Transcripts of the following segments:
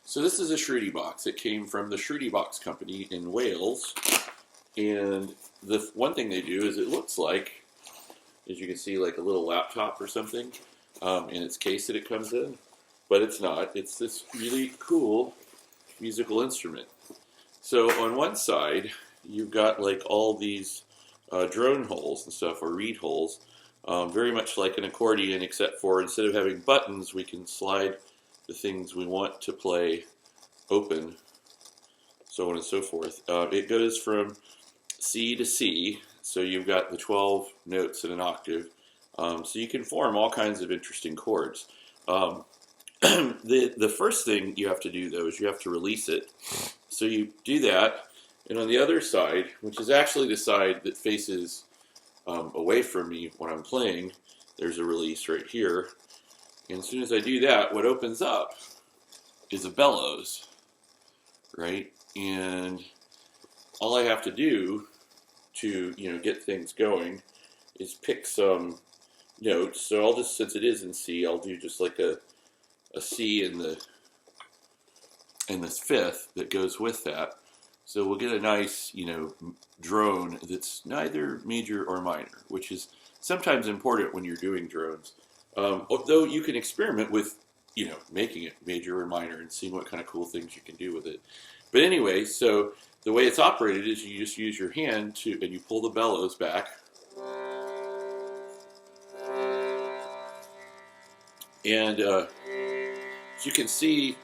So this is a Shruti Box. It came from the Shruti Box Company in Wales. And the one thing they do is it looks like, as you can see, like a little laptop or something in its case that it comes in. But it's not. It's this really cool musical instrument. So on one side, you've got like all these drone holes and stuff, or reed holes, very much like an accordion, except for instead of having buttons, we can slide the things we want to play open, so on and so forth. It goes from C to C, so you've got the 12 notes in an octave, so you can form all kinds of interesting chords. The first thing you have to do, though, is you have to release it. So you do that, and on the other side, which is actually the side that faces away from me when I'm playing, there's a release right here. And as soon as I do that, what opens up is a bellows, right? And all I have to do to, get things going is pick some notes. So I'll just, since it is in C, I'll do just like a C in this fifth that goes with that. So we'll get a nice, drone that's neither major or minor, which is sometimes important when you're doing drones. Although you can experiment with, making it major or minor and seeing what kind of cool things you can do with it. But anyway, so the way it's operated is you just use your hand and you pull the bellows back. And as you can see,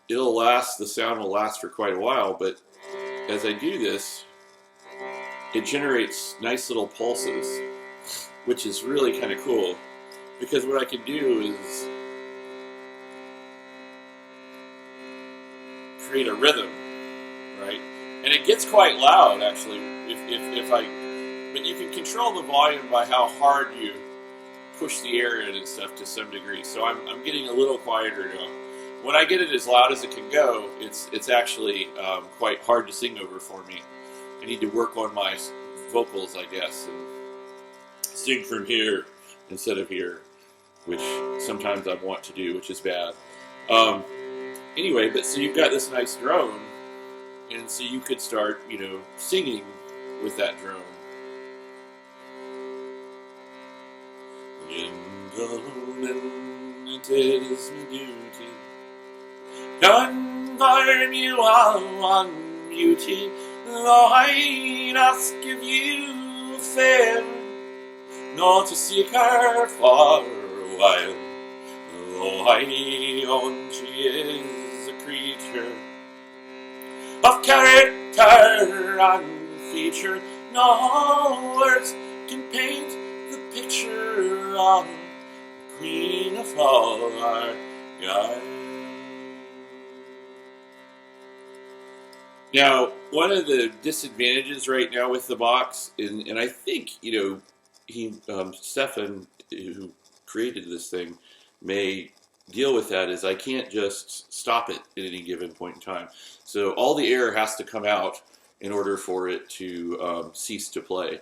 the sound will last for quite a while, but as I do this, it generates nice little pulses, which is really kind of cool, because what I can do is create a rhythm, right? And it gets quite loud, actually, but you can control the volume by how hard you push the air in and stuff to some degree. So I'm getting a little quieter now. When I get it as loud as it can go, it's actually quite hard to sing over for me. I need to work on my vocals, I guess, and sing from here instead of here, which sometimes I want to do, which is bad. Anyway, but so you've got this nice drone, and so you could start, singing with that drone. Gentlemen, it is my duty to inform you all on beauty, though I ask of you a favor, not to seek her for a while, though I own she is a creature of character and feature. No words can paint the picture of the queen of all our God. Now, one of the disadvantages right now with the box, and I think, Stefan, who created this thing, may deal with that, is I can't just stop it at any given point in time. So all the air has to come out in order for it to cease to play,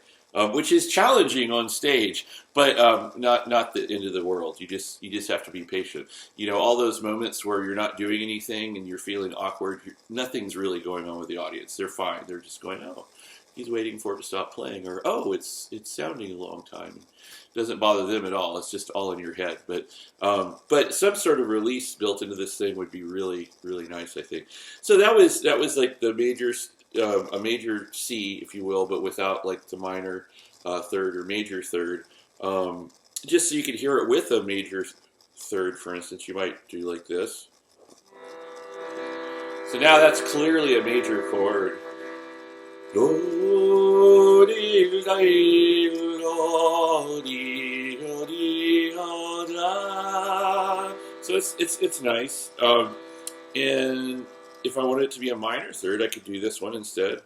which is challenging on stage, but not the end of the world. You just have to be patient. All those moments where you're not doing anything and you're feeling awkward, nothing's really going on with the audience. They're fine. They're just going, oh, he's waiting for it to stop playing, or oh, it's sounding a long time. It doesn't bother them at all. It's just all in your head. But some sort of release built into this thing would be really, really nice, I think. So that was like the major. A major C, if you will, but without like the minor third or major third. Just so you could hear it with a major third, for instance, you might do like this. So now that's clearly a major chord. So it's nice. And if I wanted it to be a minor third, I could do this one instead.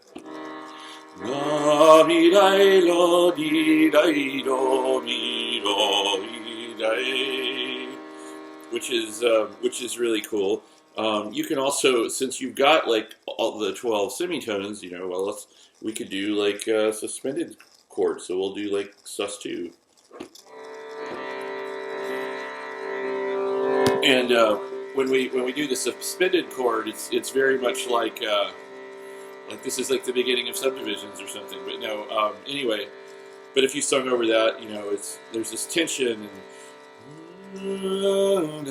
Which is really cool. You can also, since you've got like all the 12 semitones, we could do like suspended chords. So we'll do like sus2. And when we do the suspended chord, it's very much like this is like the beginning of Subdivisions or something. But no, anyway. But if you sung over that, there's this tension and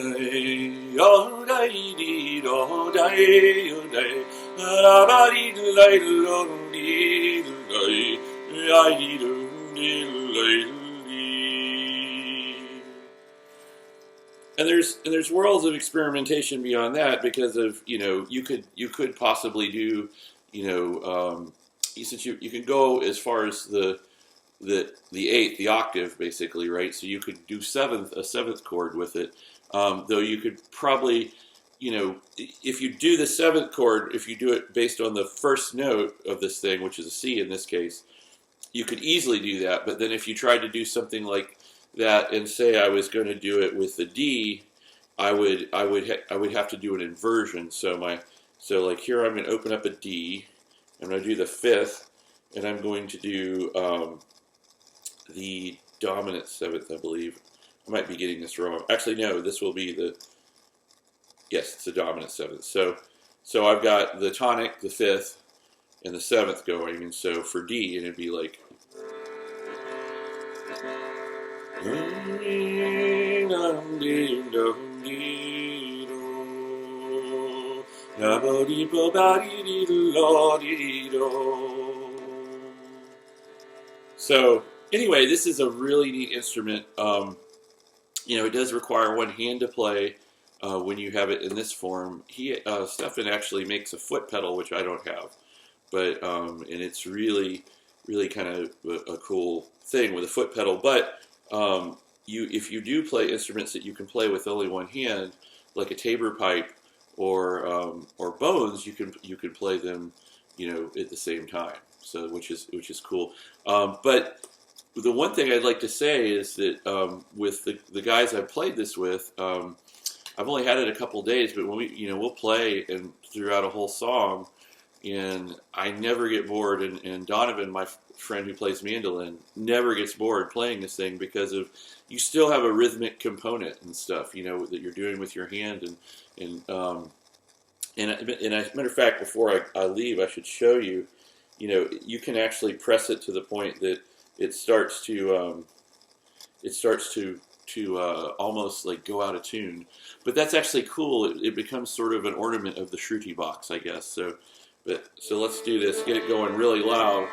there's worlds of experimentation beyond that, because of you could possibly do since you can go as far as the eighth, the octave, basically, right? So you could do a seventh chord with it. Though you could probably, if you do the seventh chord, if you do it based on the first note of this thing, which is a C in this case, you could easily do that. But then if you tried to do something like that and say I was going to do it with the D, I would have to do an inversion. So like here I'm going to open up a D. I'm going to do the fifth, and I'm going to do the dominant seventh, I believe. I might be getting this wrong. Actually, no, this will be yes, it's the dominant seventh. So I've got the tonic, the fifth, and the seventh going, and so for D, it'd be like. So anyway, this is a really neat instrument. It does require one hand to play when you have it in this form. Stefan actually makes a foot pedal, which I don't have, but and it's really, really kind of a cool thing with a foot pedal. But if you do play instruments that you can play with only one hand, like a tabor pipe or bones, you can play them, at the same time. So which is cool. But the one thing I'd like to say is that with the guys I've played this with, I've only had it a couple days, but when we'll play and throughout a whole song, and I never get bored. And Donovan, my friend who plays mandolin, never gets bored playing this thing because you still have a rhythmic component and stuff, that you're doing with your hand. And as a matter of fact, before I leave, I should show you. You can actually press it to the point that it starts to almost like go out of tune. But that's actually cool. It becomes sort of an ornament of the Shruti box, I guess. So let's do this. Get it going really loud.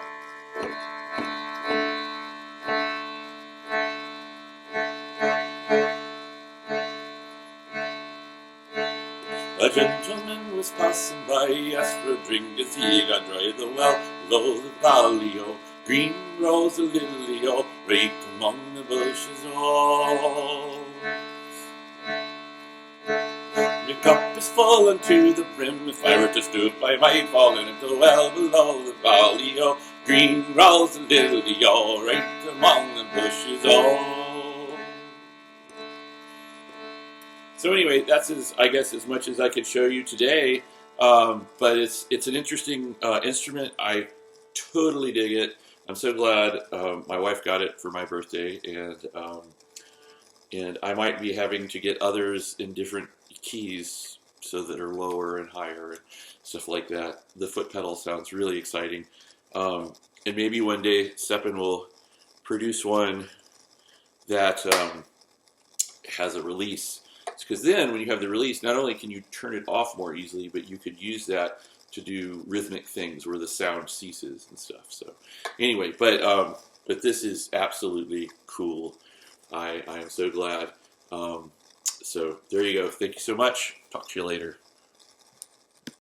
A gentleman was passing by, asked for a drink as he got dry. The well below the valley, oh, green rose a lily, oh, right among the bushes, oh. The cup is full unto the brim. If I were to stoop, I might fall in the well below the valley, oh, green rose a lily, oh, right among the bushes, oh. So anyway, that's as much as I could show you today. But it's an interesting instrument. I totally dig it. I'm so glad my wife got it for my birthday, and I might be having to get others in different keys so that are lower and higher and stuff like that. The foot pedal sounds really exciting, and maybe one day Stefan will produce one that has a release. Because then when you have the release, not only can you turn it off more easily, but you could use that to do rhythmic things where the sound ceases and stuff. So anyway, but this is absolutely cool. I am so glad. So there you go. Thank you so much. Talk to you later.